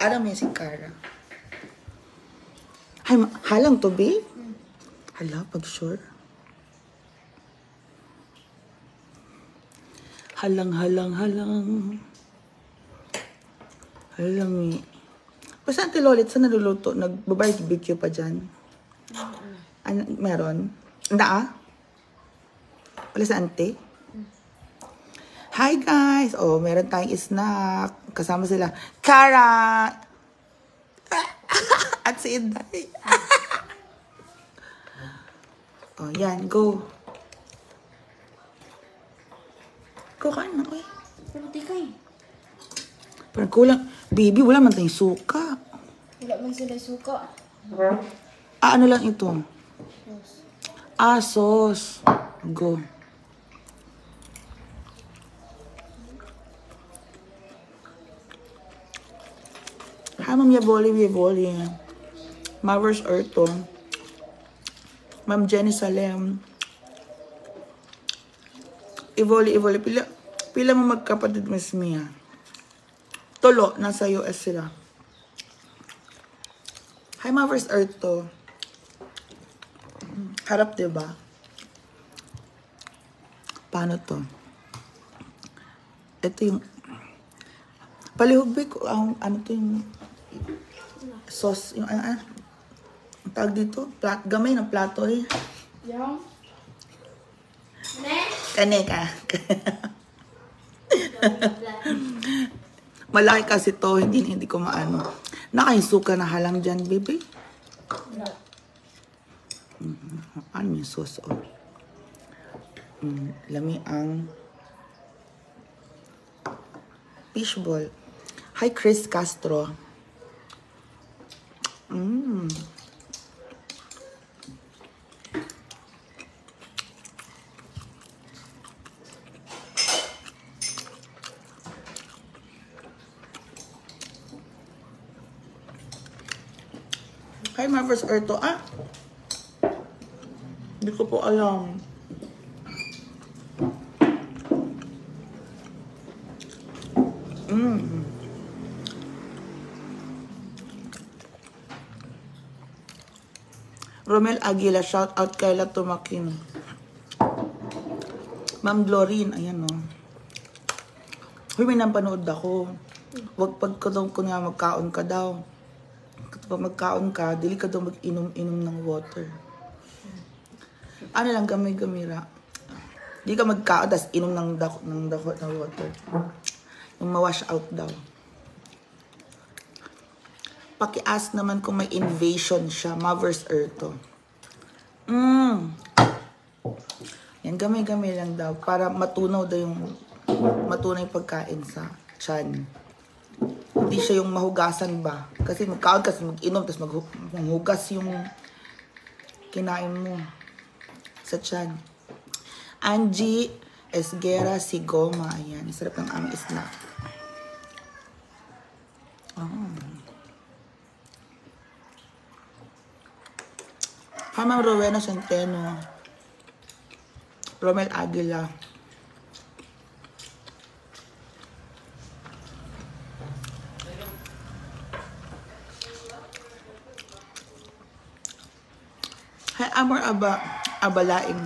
Alam mo yan si Cara. Ay, halang to, babe? Hala, pag sure. Halang. Halang eh. Basta Auntie Lolit, saan naluluto? Nag-barbecue pa dyan? Meron? Wala sa Auntie? Hi guys! Oh, meron tayong snack. Kasama sila. Cara! At si Inday. Oh, yan. Go. Go kain na, uy. Pero di kay. Parang kulang. Baby, wala man tayong suka. Wala man sila suka. Ano lang ito? Sauce. Go. Hi, Ma'am Yaboli. Mavers Erto. Ma'am Jenny Salem. Ivoli. Pila mo magkapatid, Miss Mia? Tolo, nasa US sila. Hi, Mavers Erto. Harap, diba? Paano to? Ito yung... Palihog ko, ano to yung... Sauce, yung ang tawag dito? Gamay ng plato eh. Yung? Kane ka. Malaki kasi to, hindi ko maano. Nakaisuka na halang dyan, baby. Ano yung sauce? Oh. Lami ang fishball. Hi, Chris Castro. Hi, Mavers Erto. Hindi ko po alam. Romel Aguila, shout out kay La Tumakin. Ma'am Glorine, ayan o. Huy, may napanood ako. Huwag pagkadong ko nga magkaon ka daw. Kapag magkaon ka, dili ka daw mag-inom-inom ng water. Ano lang, gamay-gamira. Di ka magkaon, tas inom ng dakot ng water. Yung ma-wash out daw. Paki-ask naman kung may invasion siya. Mavers Erto. Yan, gamay-gamay lang daw. Para matunaw daw yung pagkain sa tiyan. Hindi siya yung mahugasan ba. Kasi magkaon kasi mag-inom, tapos maghugas yung kinain mo sa tiyan. Angie Esguera Sigoma. Ayan, sarap ng aming snack. Hi, Ma'am Rowena Centeno. Romel Aguila. Hi, Amor Abalaing.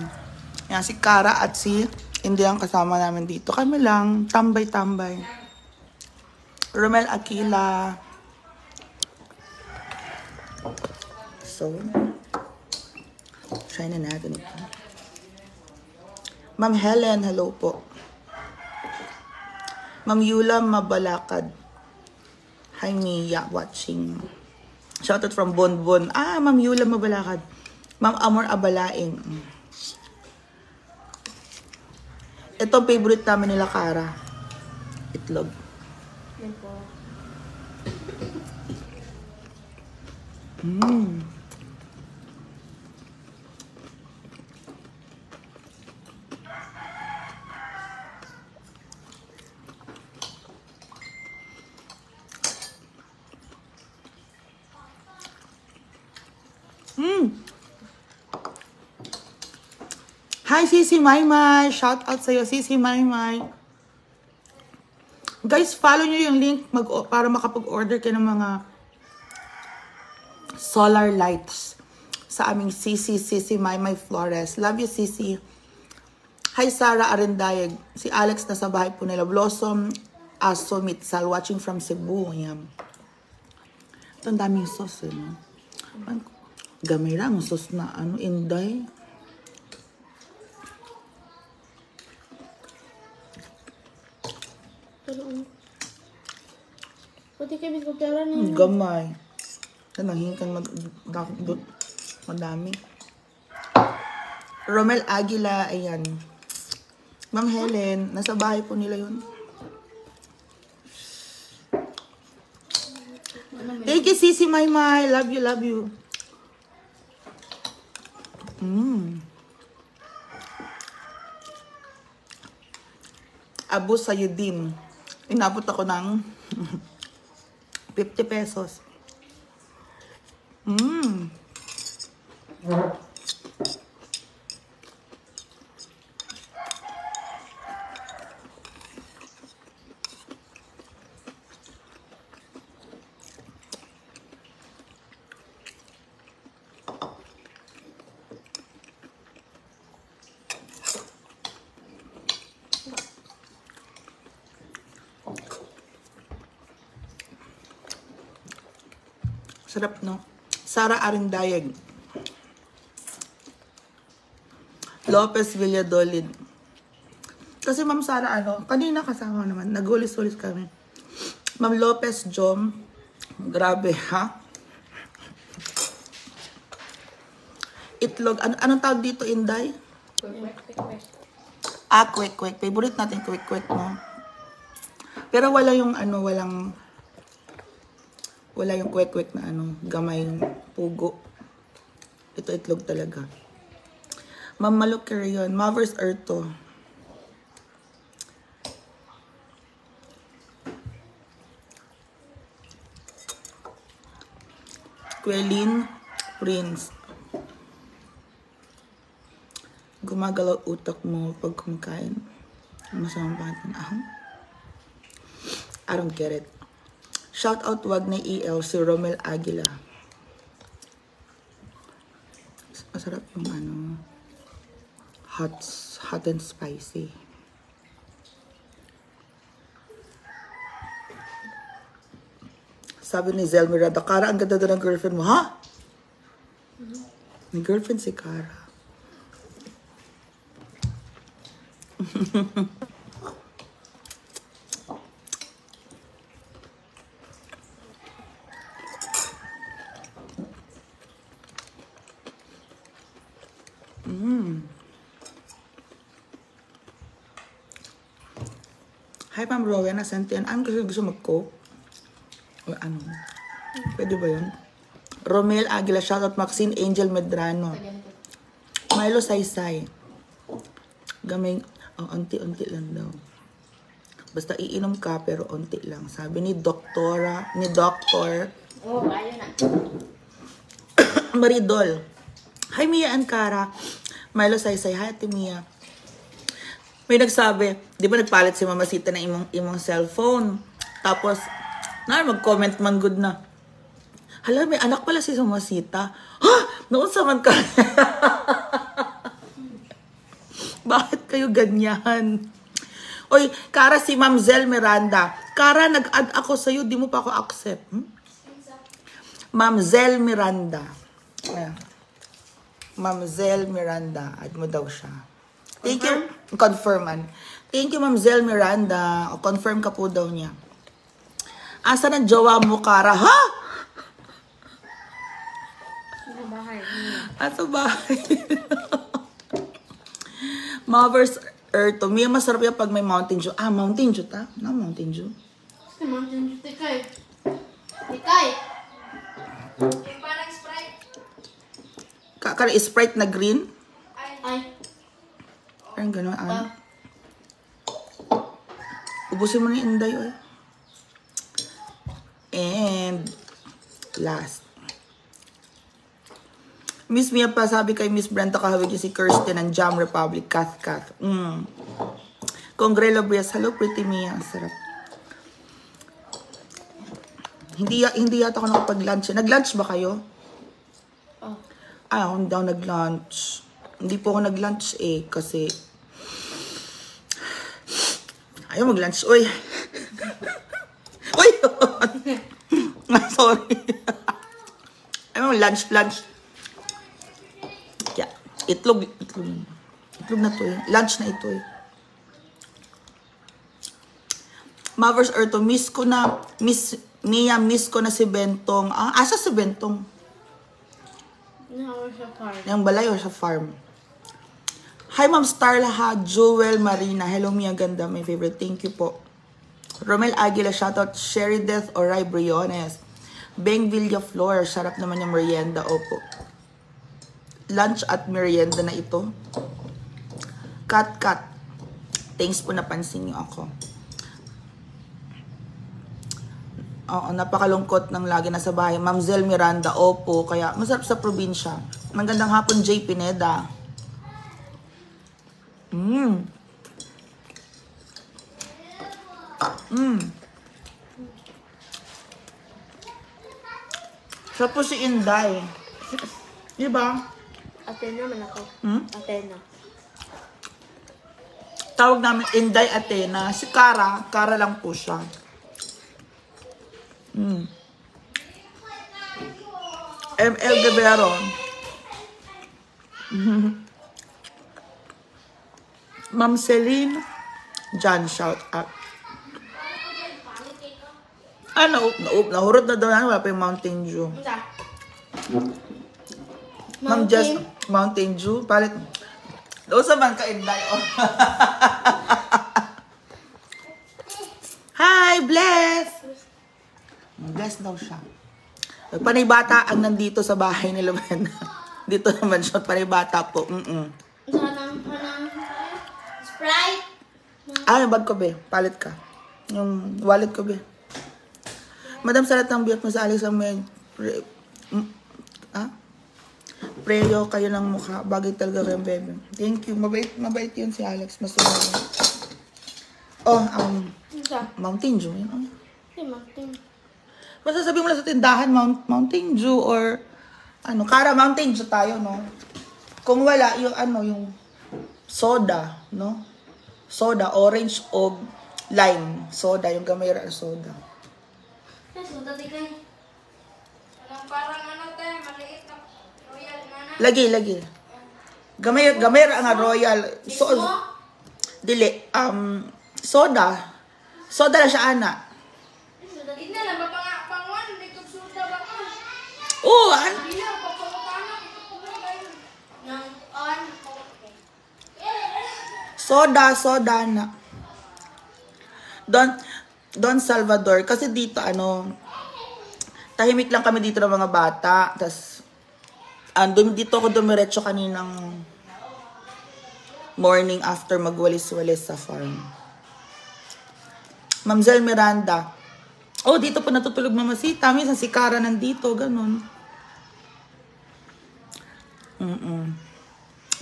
Yan, si Cara at si Inday ang kasama namin dito. Kami lang, tambay-tambay. Romel Aquila. So, try na natin ito. Ma'am Helen, hello po. Ma'am Yula Mabalakad. Hi, Mia, watching. Shoutout from Bonbon. Ma'am Yula Mabalakad. Ma'am Amor Abalaing. Ito, favorite namin nila, Cara. Itlog. Yan po. Hi, Sisi Maymay. Shout out sa'yo, Sisi Maymay. Guys, follow nyo yung link para makapag-order kayo ng mga solar lights sa aming Sisi Maymay Flores. Love you, Sisi. Hi, Sarah Arendayeg. Si Alex na sa bahay po nila. Blossom Aso Mitsal, watching from Cebu. Ayan. Ito, ang daming sauce, no? Gamay lang, sauce na, Inday. Pero, pati kami kutsara niya. Gamay. Nanghingan madami. Romel Aguila, ayan. Ma'am Helen, nasa bahay po nila yun. Thank you, Sisi Maymay. Love you, love you. Abu Sayudin. Inabot ako ng 50 pesos. Sarap, no? Sarah Arendayeg. Lopez Villadolid. Kasi Ma'am Sarah, kanina kasama naman, naghulis-hulis kami. Ma'am Lopez Jom, grabe, ha? Itlog, anong tawag dito, Inday? Kwek-kwek. Favorite natin, kwek-kwek, no? Pero wala yung, wala yung kwek-kwek na gamay yung pugo. Ito itlog talaga. Ma'am Malukirion, Mavers Erto. Quelin Prince. Gumagalaw utak mo pag kumakain. Masamang pangalan. I don't get it. Shout out wag na EL si Romel Aguila. Masarap yung hot and spicy. Sabi ni Zel Miranda, Kara, ang ganda ng girlfriend mo. Ha? May girlfriend si Kara. Hi, Ma'am Rowena Santian. Gusto mag-coke? O Pwede ba yun? Romel Aguila, shoutout Maxine Angel Medrano. Milo Saysay. Gamay, unti-unti lang daw. Basta iinom ka, pero unti lang. Sabi ni Doktor. Oh, ayun na. Maridol. Hi, Mia and Kara. Milo Saysay. Hi, Ate Mia. May nagsabi, di ba nagpalit si Mamasita ng imong cellphone? Tapos, mag-comment man good na. Hala, may anak pala si Mamasita. Ha? Noon sa man ka. Bakit kayo ganyan? Oy, Kara, si Ma'am Zel Miranda. Kara, nag-add ako sa'yo, di mo pa ako accept. Ma'am Zel Miranda. Ayan. Ma'am Zel Miranda. Add mo daw siya. Thank you. Confirman. Thank you, Ma'am Zel Miranda. O, confirm ka po daw niya. Asa ng jowa mo, Kara? Ha? Sa bahay. Asa bahay? Mavers Erto. Mia, masarap yan pag may Mountain Dew. Mountain Dew ta? Mountain Dew. Gusto mo dyan, tikay. Tikay! Yung parang Sprite. Kara, Sprite na green? Ay. Parang gano'n, Ubusin mo na yung Inday, oy. And, last. Miss Mia pa, sabi kay Miss Brenda kahawig si Kirsten ng Jam Republic, Kath. Congrelo Brias, hello pretty Mia, sarap. Hindi yata ako nakapag-lunch. Nag-lunch ba kayo? Oh. Ako hindi ako nag-lunch. Hindi po ako nag-lunch kasi ayaw mag-lunch. Uy! Uy! Sorry. Ayaw lunch. Kaya, itlog na to eh. Lunch na ito eh. Mavers Erto, miss ko na si Bentong. Asa si Bentong? No, sa farm. Yung balay o sa farm? Hi, Ma'am Starla ha. Jewel Marina. Hello, Mia Ganda. My favorite. Thank you po. Romel Aguila, shoutout. Sherry Death Oray Briones. Beng Villaflor. Sarap naman yung merienda. Opo. Lunch at merienda na ito. Kat. Thanks po, napansin niyo ako. Oo, napakalungkot ng lagi nasa bahay. Ma'am Zel Miranda, opo. Kaya masarap sa probinsya. Magandang hapon, J. Pineda. Sarap po si Inday. Diba? Athena man ako. Athena. Tawag namin Inday Athena. Si Cara lang po siya. ML Guevero. Ma'am Celine. John, shout out. Nahurot na daw na. Wala pa yung Mountain Dew. Ma'am Jess, Mountain Dew. Palit. Doon sa man ka, Inday. Oh. Hi, Bless! Bless daw siya. Panay bata ang nandito sa bahay ni Lumena. Dito naman siya, panay bata po. Hanang Sprite. Yung bag ko, be. Palit ka. Yung wallet ko, be. Madam, salat ng biyak mo sa alis ang Preyo kayo ng mukha. Bagay talaga kayo, bebe. Thank you. Mabait yun si Alex. Masunog. Mountain Dew. Yun, Mountain. Basta sabi mo lang sa tindahan, Mountain Dew or Cara Mountain Dew tayo, no? Kung wala, yung soda, no? Soda, orange o lime. Soda, yung gamayra soda. Soda din kayo. Parang tayo, maliit na royal na. Lagi. Gamayra nga royal. Dili, soda. Soda lang siya, ana. Soda din na lang, panguan, hindi ko soda ba ka? Oo, Hindi lang, papapapana, Soda na. Don Salvador. Kasi dito, tahimik lang kami dito ng mga bata. Tapos, dito ako dumiretso kaninang morning after magwalis-walis sa farm. Ma'am Zel Miranda. Oh, dito po natutulog mamasita. Minsan si Cara nandito, ganun.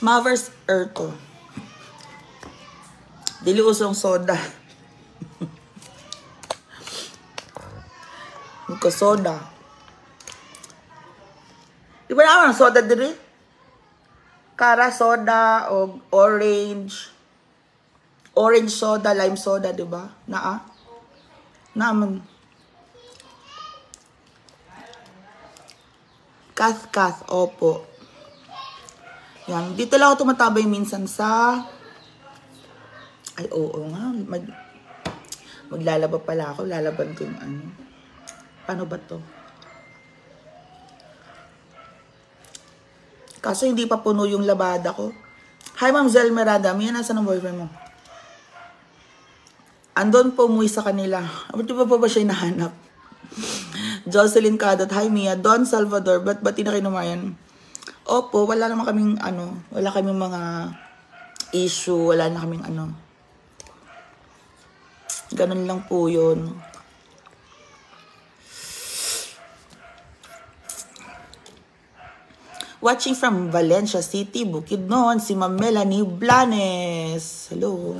Mavers Erto. Dili usong soda. Soda. Di ba naman ang soda diri? Cara soda o orange. Orange soda, lime soda, di ba? Naman. Kath, opo. Yan. Dito lang ako tumatabay minsan sa... Ay, oo nga. Maglalaba pala ako. Lalaban ko yung Paano ba to? Kaso hindi pa puno yung labada ko. Hi, Ma'am Zel Merada. Mia, nasa ng boyfriend mo? Andon po umuwi sa kanila. Ba't di ba siya hinahanap? Jocelyn Cadot. Hi, Mia. Don Salvador. Ba't di na kinumayan? Opo, wala naman kaming wala kaming mga issue. Wala na kaming Ganun lang po yun. Watching from Valencia City, Bukidnon, si Ma'am Melanie Blanes. Hello.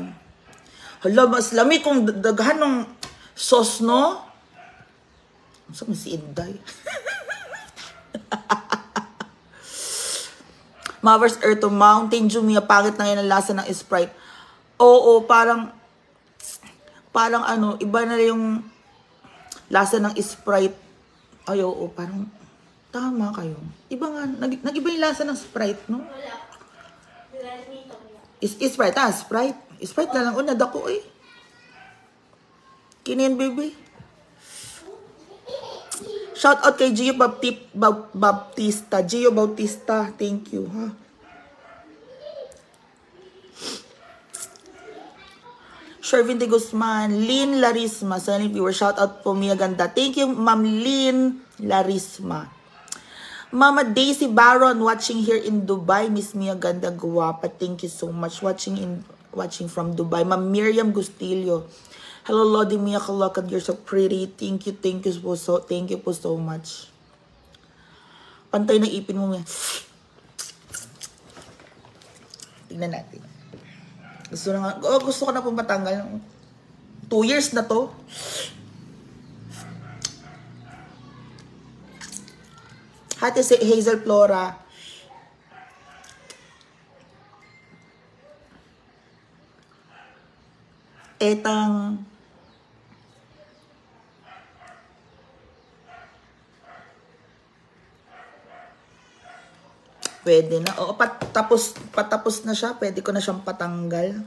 Hala, mas lami kung daghan ng sauce, no? Saan mo si Inday? Mavers Earth Mountain Dew, Mia, pangit na yun ang lasa ng Sprite. Oo, parang ano, iba na yung lasa ng Sprite. Ay, oo, parang tama kayo. Iba nga, nag-iba yung lasa ng Sprite, no? Wala. Wala nito. Sprite, Sprite. Sprite na lang, unad ako eh. Kinin, baby. Shout out kay Gio Bautista. Gio Bautista, thank you, ha. Shervin de Guzman, Lynn Larisma, silent viewer, shout out po, Mia Ganda. Thank you, Ma'am Lynn Larisma. Mama Daisy Baron, watching here in Dubai. Miss Mia Ganda, guwapa. Thank you so much. Watching from Dubai. Ma'am Miriam Gustillo. Hello, Lodi Mia Kalokad, you're so pretty. Thank you po so much. Pantay ng ipin mo, Mia. Tingnan natin. Gusto ko na pong matanggal. 2 years na to. Hati si Hazel Flora. Etang pwede na. Oo, patapos na siya. Pwede ko na siyang patanggal.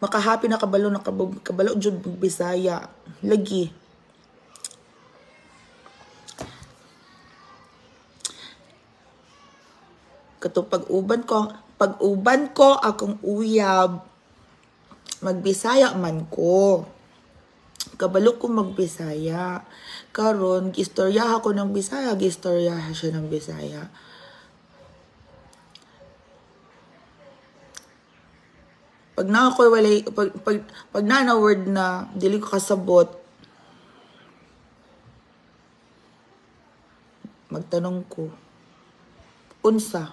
Makahapi na kabalo jud Bisaya. Lagi. Kato pag-uban ko akong uyab. Magbisaya man ko. Kabalo ko magbisaya. Karon gistorya ako ng Bisaya, gistorya siya ng Bisaya. Pag na ako walay pag na word na dili ko kasabot, magtanong ko, unsa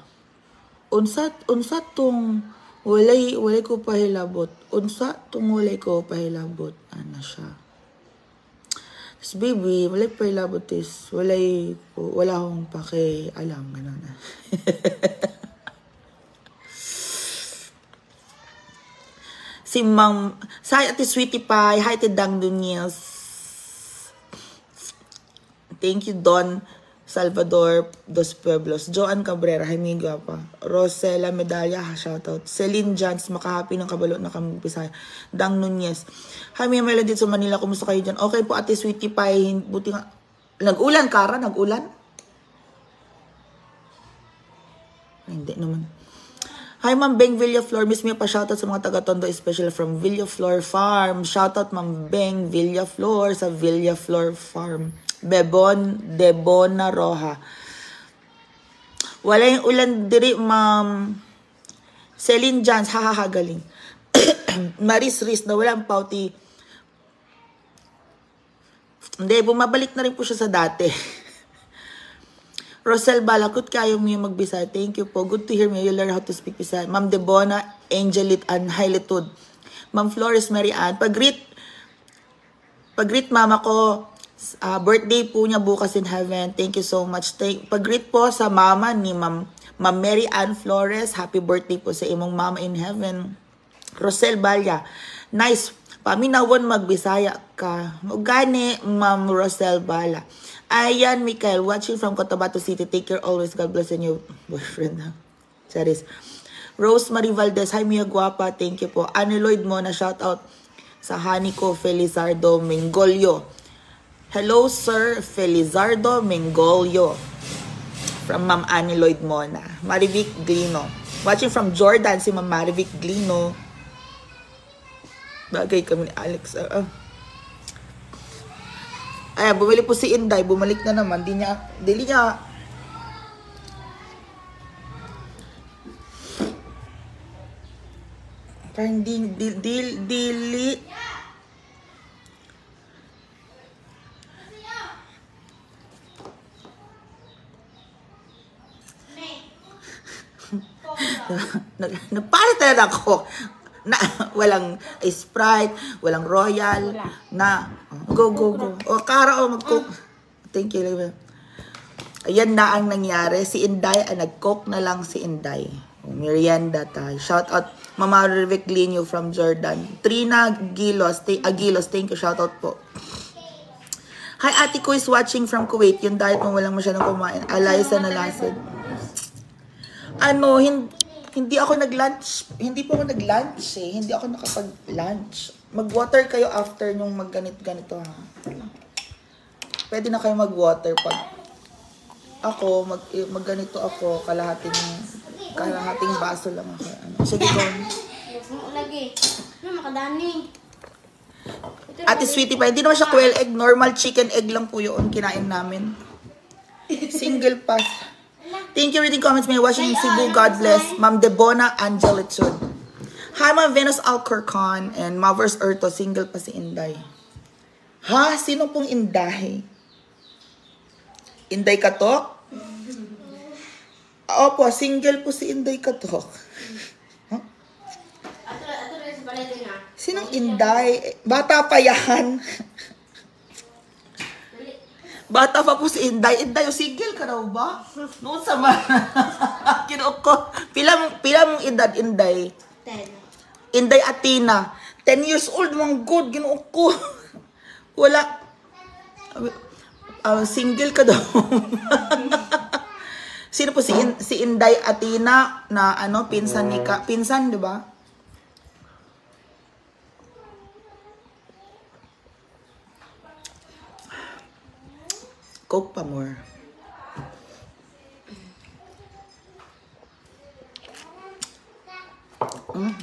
tong walay ko pahilabot, unsa tong walay ko pahilabot, ana siya. Tapos baby, walay pahilabot is wala akong alam ganun na. Si Ma'am, sa ati Sweetie Pie, hi ti Dang Dunyes. Thank you, Don Salvador Dos Pueblos. Joan Cabrera, hi Miga pa. Rosela Medalla, shoutout. Celine Jans, makahapi ng kabalo na kampisay. Dang Nunez. Hi Mia Melody sa Manila, kumusta kayo dyan? Okay po, ati Sweetie Pie, buti nga. Nag-ulan, Kara? Nag-ulan? Ay, hindi naman. Hi, Ma'am Beng Villaflor. Miss Mia pa shoutout sa mga taga-Tondo, especially from Villaflor Farm. Shoutout, Ma'am Beng Villaflor sa Villaflor Farm. Debona Roja. Wala yung ulan diri, Ma'am Celine Jans. Hahaha, galing. Maris Riz na walang pauti. Hindi, bumabalik na rin po siya sa dati. Rosel Balakut, kayo mo yung magbisaya. Thank you po. Good to hear me. You learn how to speak Bisaya. Ma'am Debona, Angelit, and Highlitud. Ma'am Flores Mary Ann. Pag-greet mama ko. Birthday po niya bukas in heaven. Thank you so much. Pag-greet po sa mama ni Ma'am Mary Ann Flores. Happy birthday po sa imong mama in heaven. Rosel Balya. Nice. Paminawon magbisaya ka. Gani, Ma'am Rosel Bala. Ayan, Mikael, watching from Cotabato City. Take care always. God bless and your boyfriend. Charis. Rosemary Valdez. Hi, Mia Guapa. Thank you po. Annie Lloyd mo na shout out sa Hanico Felizardo Mengolio. Hello, Sir Felizardo Mengolio. From Ma'am Annie Lloyd Mona. Marivic Glino. Watching from Jordan, si Ma'am Marivic Glino. Bagay kami ni Alex. Ay, bumili po si Inday. Bumalik na naman. Dili niya. Parang dili. Nagpalit na ako. Na, walang Sprite, walang Royal. Wala. Na, go. O, Kara, mag-coke. Thank you. Ayan na ang nangyari. Si Inday, nag-coke na lang si Inday. O, merienda tayo. Shout out, Mama Reviclinio from Jordan. Trina Agilos, thank you. Shout out po. Hi, Ate ko is watching from Kuwait. Yung diet mo walang masyadong kumain. Alaysa na lasad. Hindi ako nag-lunch. Hindi po ako nag-lunch eh. Hindi ako nakapag-lunch. Mag-water kayo after nung mag-ganito ha. Pwede na kayo mag-water pag ako, mag-ganito ako, kalahating baso lang ako. Sige, go. Lagi. Ano, makadani. Ate Sweetie pa, hindi naman siya quail egg. Normal chicken egg lang po yun. Kinain namin. Single pass. Thank you, reading comments. May watching Cebu. God bless. Ma'am Debona Angelitsud. Hi, Ma'am Venus Alcorcon and Mavers Erto. Single pa si Inday. Ha? Sino pong Inday? Inday Katok? Opo, single po si Inday Katok. Ato rin sa balay din ah. Sinong Inday? Bata pa yan. Bata pa po si Inday. Inday, o single ka raw ba? Noon sa kinuok ko. Pila mong edad, Inday? 10. Inday Atina. 10 years old, mong good. Ginuok ko. Wala. Single ka daw. Sino po si Inday Atina na pinsan ni pinsan, di ba? Coke pa more.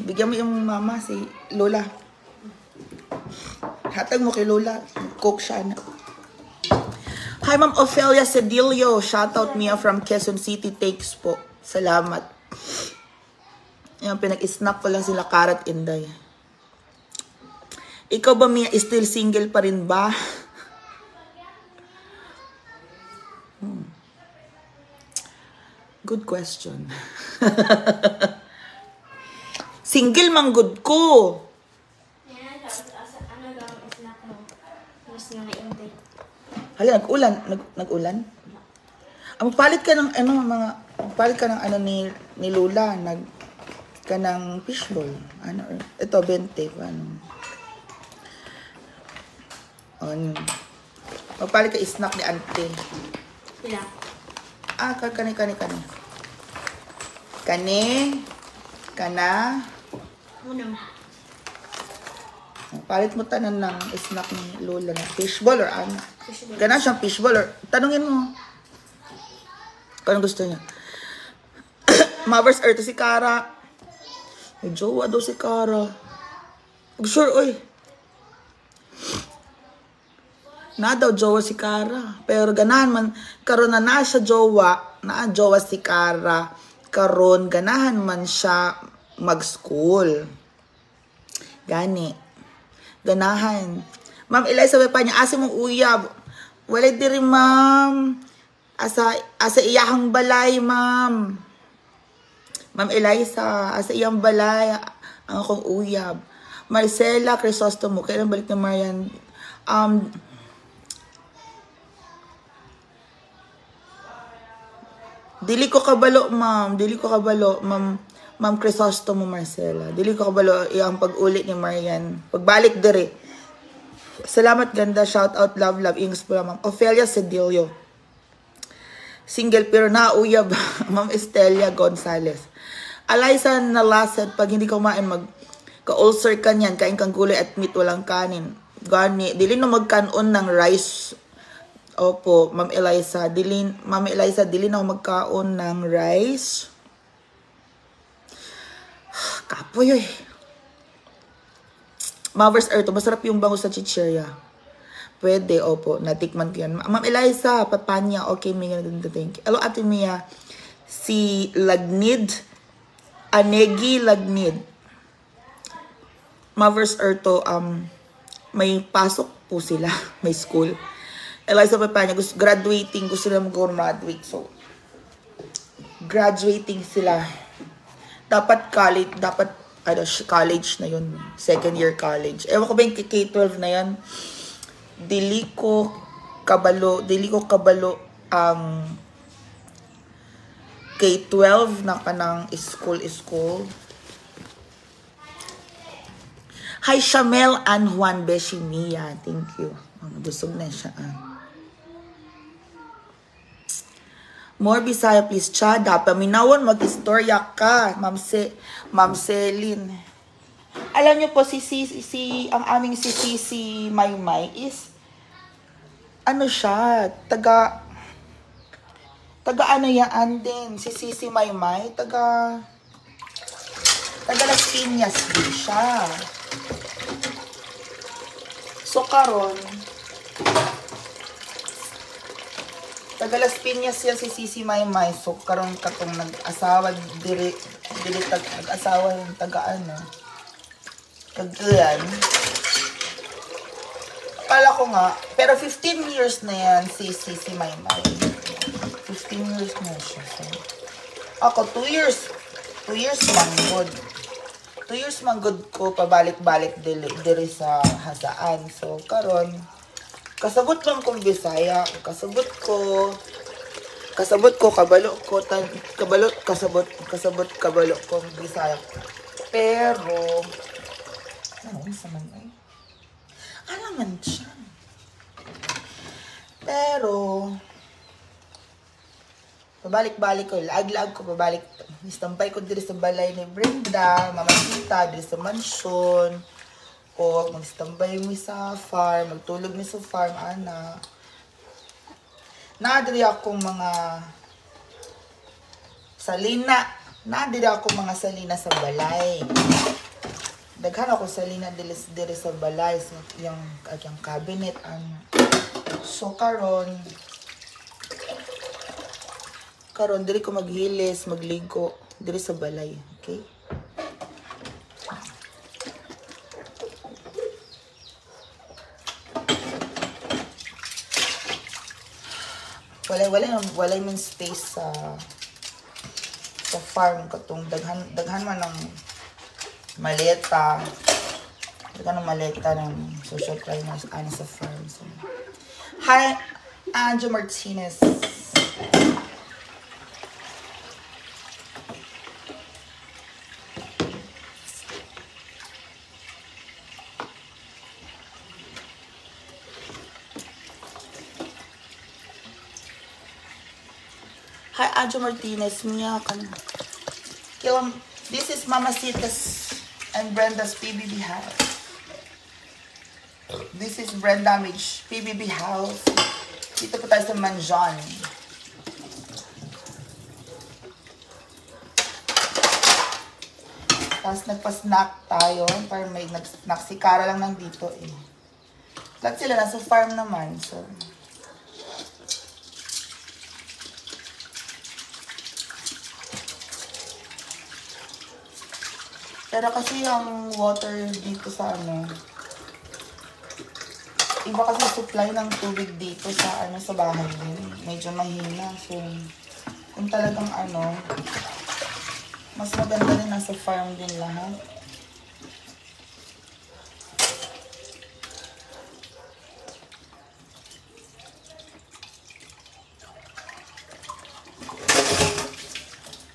Bigyan mo yung mama, si Lola. Hatag mo kay Lola. Coke siya na. Hi, Ma'am Ophelia Cedillo. Shoutout Mia from Quezon City. Takes po. Salamat. Yan, pinag-snack ko lang sila Karat Inday. Ikaw ba, Mia, still single pa rin ba? Good question. Single man good ko. Yan, ano lang snack mo? Mas nga intay. Hala, nag-ulan? Magpalit ka ng ni Lola, ka ng fishball. Ito 20 Magpalit ka snack ni Auntie. Pila? Kani. Kana. Unang. Palit mo tanan ng snack ni Lola na fishball or ano. Fishball. Gana siyang fishball or tanungin mo. Kung gusto niya. Mavers Earth si Kara. May jowa daw si Kara. Sure, oy. Na daw jowa si Kara. Pero ganahan man, karon na siya jowa, jowa si Kara. Karon ganahan man siya mag-school. Gani. Ganahan. Ma'am Eliza, pa niya, asa mong uyab. Walay diri, ma'am. Asa iyahang balay, ma'am. Ma'am Eliza, asa iyang balay. Ang akong uyab. Marcela Crisostomo, kailan balik na Marian? Dili ko kabalo, ma'am. Ma'am Crisostomo Marcela. Dili ko kabalo yung pag-ulit ni Marian. Pagbalik dire. Salamat, ganda. Shout out, love, Ingus po, ma'am. Ophelia Cedillo. Single pero nauyab. Ma'am Estelia Gonzalez. Alaysa Nalasad, pag hindi ka kumain, ka-ulcer ka niyan, kain kang gulay at meat, walang kanin. Gani. Dili na magkanon ng rice. Opo, Ma'am Eliza, dili na ako magkaon ng rice. Kapoy, eh. Mavers Earth, masarap yung bangus sa chichirya. Pwede, opo, natikman ko yan. Ma'am Eliza, papanya, okay, Mia, thank you. Hello, Ate Mia. Si Lagnid, Anegi Lagnid. Mavers Earth, may pasok po sila, may school. Eliza Papanya, graduating, gusto nila mag-graduate. So, graduating sila. Dapat college, dapat, college na yun. Second year college. Ewan ko ba yung K-12 na yan? Dili ko kabalo ang K-12 na kanang school. Hi, Shamel and Juan Beshi Mia. Thank you. Busog na siya. More Bisaya, please, Chada. Paminawon, mag-istorya ka, Ma'am Celine. Alam niyo po, ang aming si Maymay is, ano siya, taga ano yan din, si Maymay, taga Las Piñas din siya. So, karon, taga Las Piñas siya si Sisi Maymay. So, karon katong nag-asawa, nag-asawa yung taga ano, Cagayan. Akala ko nga, pero 15 years na yan si Sisi Maymay. 15 years na siya. So, ako, 2 years manggod. 2 years manggod ko, pabalik-balik diri sa hasaan. So, karon kasabot lang kong Bisaya. Kasabot ko, kabalo kong Bisaya. Pero, ano, sa man ay? Alaman siya. Pero, pabalik-balik ko, lag-lag ko, pabalik. Istampay ko diri sa balay ni Brenda, Mamasita, diri sa mansyon. O, mag-istambay mo sa farm, magtulog mo sa farm, ana. Nadiri akong mga salina. Nadiri akong mga salina sa balay. Daghan ako salina diri sa balay, so, yung cabinet, ana. So, karon, diri ko maghilis, magligo, diri sa balay, okay? Walay man space sa farm katong daghan man ng maleta. Daghan ng maleta ng social climbers ano sa farm. So. Hi, Anjo Martinez. Hi, Anjo Martinez. Mia kan. This is Mamacita's and Brenda's PBB house. This is Brenda Mitch PBB house. Dito po tayo sa Manjon. Tapos nagpa-snack tayo. Para may nag-snack. Si Cara lang nandito eh. Lahat sila nasa farm naman. So, pero kasi yung water dito sa ano, iba kasi supply ng tubig dito sa ano sa bahay din. Medyo mahina. So, kung talagang ano, mas maganda rin nasa farm din lahat.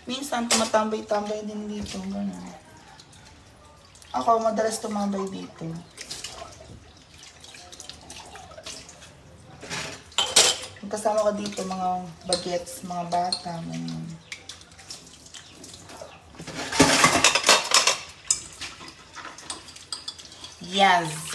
Minsan tumatambay-tambay din dito. Ganun. Ako, madalas tumambay dito. Kasama ko dito mga bagets, mga bata. Yes.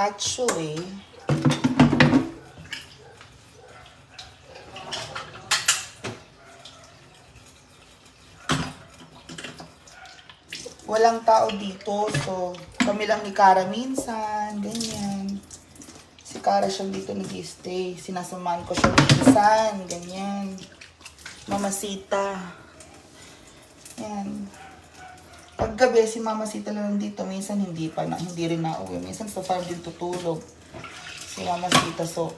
Actually, walang tao dito. So, kami lang ni Kara minsan, ganyan. Si Kara siya dito nag-stay. Sinasamahan ko siya minsan, ganyan. Mamasita. Yan. Paggabi, si Mamasita lang dito. Minsan hindi rin na uwi. Minsan sa farm din tutulog. Si Mamasita, so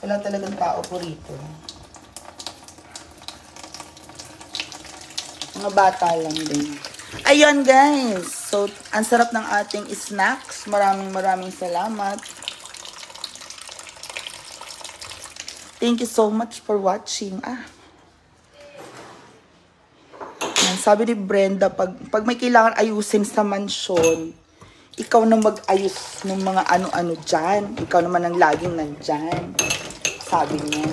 wala talagang tao po rito. Mga bata lang din. Ayun guys. So, ang sarap ng ating snacks. Maraming salamat. Thank you so much for watching. Yan, sabi ni Brenda, pag may kailangan ayusin sa mansyon, ikaw na mag-ayos ng mga ano-ano dyan. Ikaw naman ang laging nandyan. Sabi niya.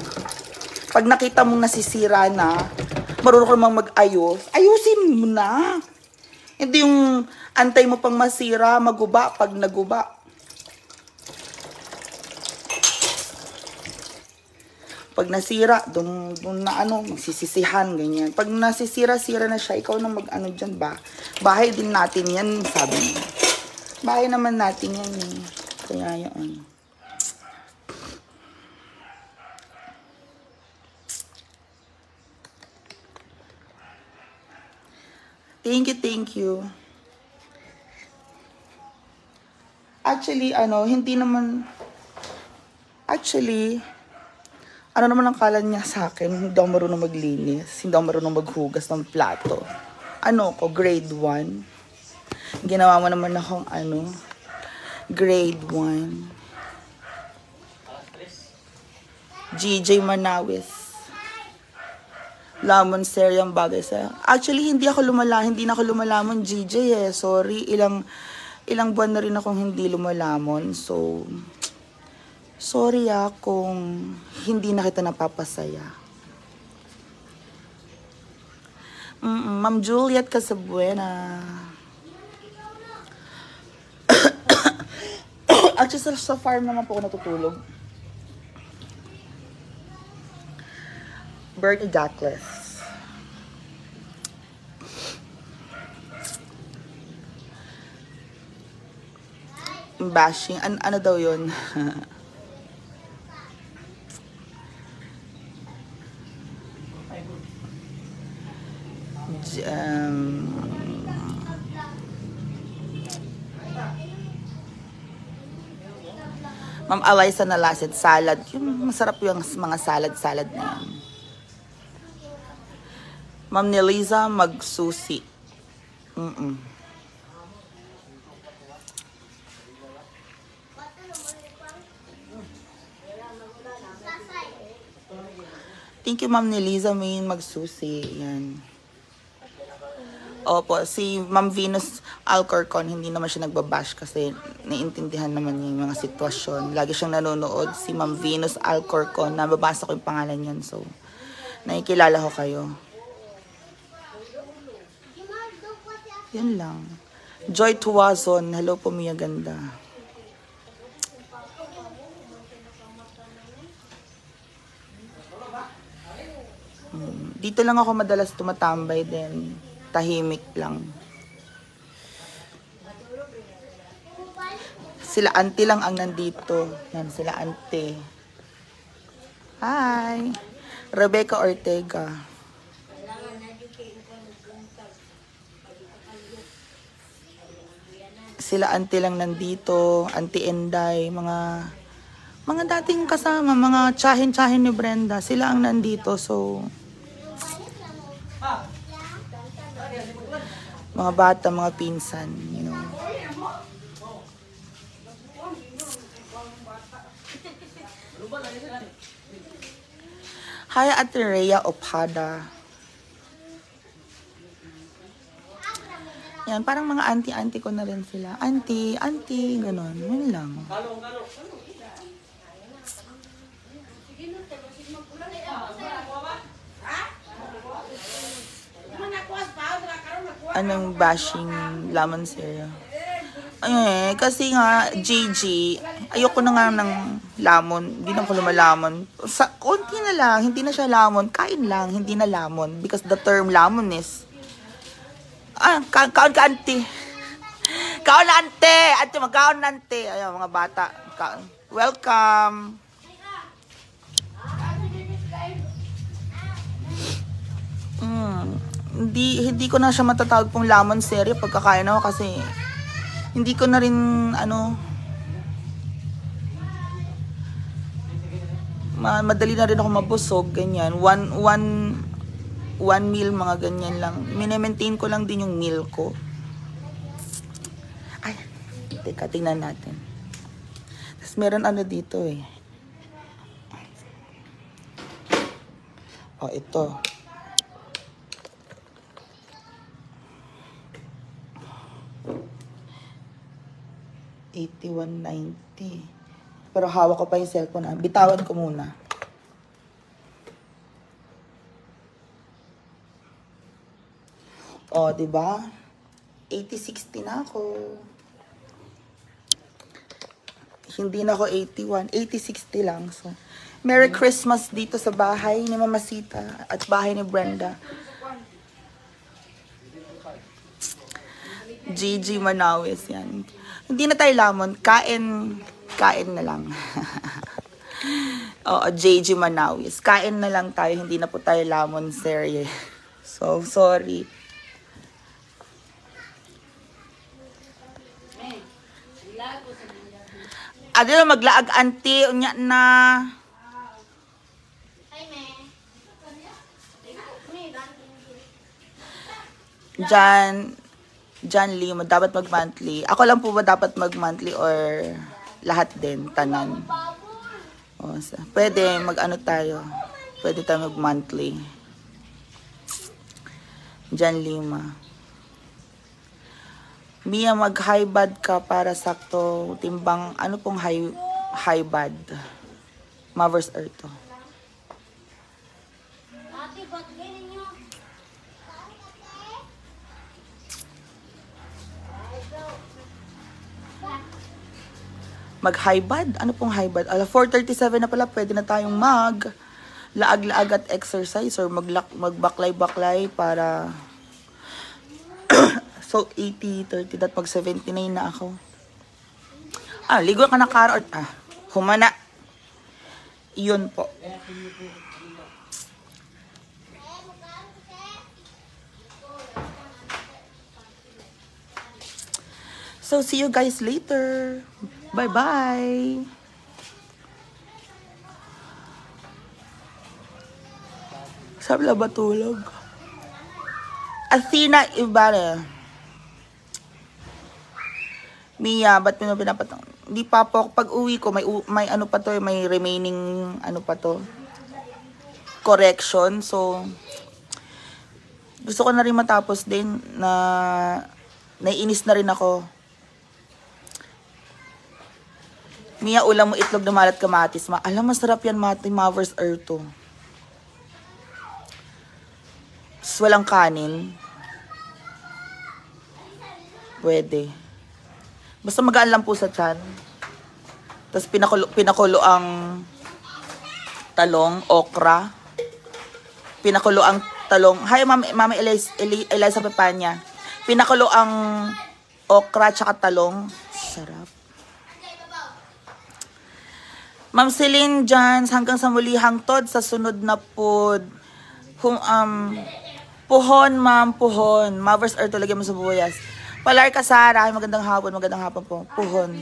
Pag nakita mong nasisira na, marunong ka namang mag-ayos, ayusin mo na. Hindi yung antay mo pang masira, maguba pag naguba. Pag nasira, doon na magsisisihan, ganyan. Pag nasisira-sira na siya, ikaw na mag-ano dyan ba? Bahay din natin yan, sabi niya. Bahay naman natin yan eh. Kaya yun. Thank you. Actually, hindi naman, ano naman ang kala niya sa akin, hindi ako marunong maglinis, hindi ako marunong maghugas ng plato. Grade 1. Ginawa mo naman akong grade 1. GJ Manawis. Lamon seryang bagay sa... Actually, hindi na ako lumalamon, GJ eh. Sorry, ilang buwan na rin akong hindi lumalamon. So, sorry kung hindi na kita napapasaya. Ma'am Juliet Casabuena. Actually, sa farm naman po ako natutulog. Bernie Douglas. Bashing. Ano daw yun? Ma'am Eliza Nalasid, salad. Yung masarap yung mga salad na yan. Ma'am Neliza, magsusi. Thank you, Ma'am Neliza, may magsusi. Yan. Opo, si Ma'am Venus Alcorcon, hindi naman siya nagbabash kasi naiintindihan naman niya yung mga sitwasyon. Lagi siyang nanonood, si Ma'am Venus Alcorcon. Nababasa ko yung pangalan niyan, so nakikilala ko kayo. Yan lang. Joy Tuwazon. Hello po, Mia Ganda. Dito lang ako madalas tumatambay din. Tahimik lang. Sila auntie lang ang nandito. Yan, sila auntie. Hi! Rebecca Ortega. Sila auntie lang nandito, auntie Enday, mga dating kasama, mga tsahin-tsahin ni Brenda, sila ang nandito, so mga bata, mga pinsan, you know. Hi, Ate Rhea Opada. Yan, parang mga auntie-auntie ko na rin sila. Auntie, gano'n. Yun lang. Anong bashing lamon sa'yo? Kasi nga, Gigi, Ayoko na nga ng lamon. Hindi na ko lumalamon. Konti na lang. Hindi na siya lamon. Kain lang. Hindi na lamon. Because the term lamon is... kaon ka, auntie. Kaon na, ante. Ante, magkaon na, ante. Ayan, mga bata. Kaon. Welcome. Hindi ko na siya matatawag pong lamon serye pagkakain ako kasi hindi ko na rin madali na rin ako mabusog, ganyan. One meal, mga ganyan lang. Mine-maintain ko lang din yung meal ko. Ay, teka, tingnan natin. Tapos meron dito eh. Ito. $81.90. Pero hawak ko pa yung cellphone. Bitawan ko muna. Diba? 80-60 na ako. Hindi na ako 81. 80-60 lang. So, Merry Christmas dito sa bahay ni Mama Sita at bahay ni Brenda. Gigi Manawis yan. Hindi na tayo lamon. Kain na lang. JG Manawis. Kain na lang tayo. Hindi na po tayo lamon serye. So, sorry. Ano maglaag, auntie? Unya na. Hi, me. John Lima, dapat mag-monthly. Ako lang po ba dapat mag-monthly or lahat din, tanan? Pwede, tayo. Pwede tayo mag-monthly. John Lima. Mia, mag-high bad ka para sakto timbang. Ano pong high bad? Mother's Earth to. Ate, ba't ganyan nyo? Mag-high bad? Ano pong high bad? 4:37 na pala. Pwede na tayong laag-laag at exercise or magbaklay-baklay para... So, 80-30, that mag-79 na ako. Ligo ka na karot. Humana. Iyon po. So, see you guys later. Bye-bye. Sabi na ba tulog? Athena Ibarra. Mia, ba't mo pinapatang? Hindi pa po. Pag uwi ko, may ano pa to, may remaining ano pa to. Correction. So, gusto ko na rin matapos din na naiinis na rin ako. Mia, ulam mo itlog na malat kamatis. Alam, masarap yan, Mother's Earth to. Walang kanin. Pwede. Basta magaan lang po sa tiyan. Tapos pinakulo ang talong, okra. Pinakulo ang talong. Hi, Mama Eliza Pepanya. Pinakulo ang okra tsaka talong. Sarap. Ma'am Celine Jans, hanggang sa muli hangtod sa sunod na pod. Puhon, ma'am, puhon. Mother's Earth talaga mo sa buyas. Palar Kasara, magandang hapon po. Puhon.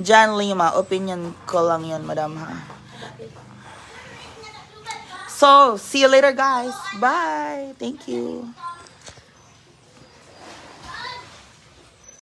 John Lima, opinion ko lang yun, madam ha. So, see you later guys. Bye. Thank you.